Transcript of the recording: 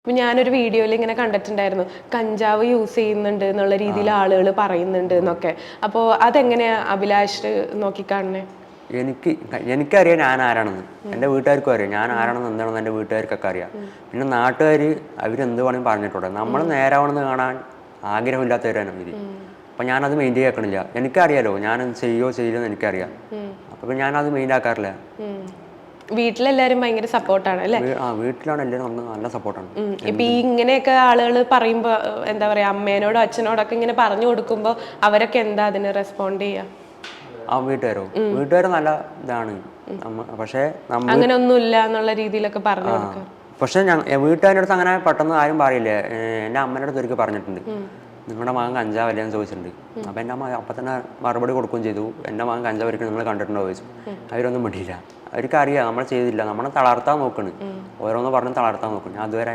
ഇപ്പൊ ഞാനൊരു വീഡിയോയിൽ ഇങ്ങനെ കണ്ടിട്ടുണ്ടായിരുന്നു കഞ്ചാവ് യൂസ് ചെയ്യുന്നുണ്ട് എന്നുള്ള രീതിയിൽ ആളുകൾ പറയുന്നുണ്ട് എന്നൊക്കെ. അപ്പോൾ അതെങ്ങനെയാ അഭിലാഷ് നോക്കിക്കാണുന്നേ? എനിക്കറിയാം ഞാൻ ആരാണെന്ന്, എൻ്റെ വീട്ടുകാർക്കും അറിയാം ഞാൻ ആരാണെന്ന് എന്താണെന്ന് എൻ്റെ വീട്ടുകാർക്കൊക്കെ അറിയാം. പിന്നെ നാട്ടുകാർ അവരെന്ത് വേണമെങ്കിൽ പറഞ്ഞിട്ടുണ്ട്. നമ്മൾ നേരാവണമെന്ന് കാണാൻ ആഗ്രഹമില്ലാത്തവരാണ് ഇവർ. അപ്പം ഞാനത് മെയിൻറ്റെയിൻ ആക്കണില്ല. എനിക്കറിയാലോ ഞാൻ ചെയ്യില്ലെന്ന് എനിക്കറിയാം. അപ്പം ഞാനത് മെയിൻ ആക്കാറില്ല. വീട്ടിലെല്ലാരും ഭയങ്കര സപ്പോർട്ടാണ് അല്ലേ? വീട്ടിലാണ് എല്ലാവരും നല്ല സപ്പോർട്ടാണ്. ഇപ്പൊ ഈ ഇങ്ങനെയൊക്കെ ആളുകൾ പറയുമ്പോ എന്താ പറയാ, അമ്മേനോടോ അച്ഛനോടൊക്കെ ഇങ്ങനെ പറഞ്ഞു കൊടുക്കുമ്പോ അവരൊക്കെ എന്താ അതിന് റെസ്പോണ്ട് ചെയ്യാ? വീട്ടുകാർ നല്ല ഇതാണ്. പക്ഷേ അങ്ങനെ ഒന്നുമില്ല എന്നുള്ള രീതിയിലൊക്കെ പറഞ്ഞു കൊടുക്കുക. പക്ഷെ വീട്ടുകാരുടെ അടുത്ത് അങ്ങനെ പെട്ടെന്ന് ആരും പറയില്ല. എൻ്റെ അമ്മേൻ്റെ അടുത്ത് ഒരിക്കൽ പറഞ്ഞിട്ടുണ്ട്, നിങ്ങളുടെ മകൻ കഞ്ചാവല്ലേ എന്ന് ചോദിച്ചിട്ടുണ്ട്. അപ്പം എൻ്റെ അമ്മ അപ്പം തന്നെ മറുപടി കൊടുക്കുകയും ചെയ്തു. എൻ്റെ മകൻ കഞ്ചാവ് ഒരിക്കലും നിങ്ങൾ കണ്ടിട്ടുണ്ടോ ചോദിച്ചു. അവരൊന്നും മിണ്ടിയില്ല. അവർക്കറിയാം നമ്മൾ ചെയ്തില്ല, നമ്മളെ തളർത്താൻ നോക്കണ്, ഓരോന്ന് പറഞ്ഞ് തളർത്താൻ നോക്കും. ഞാൻ അതുവരെ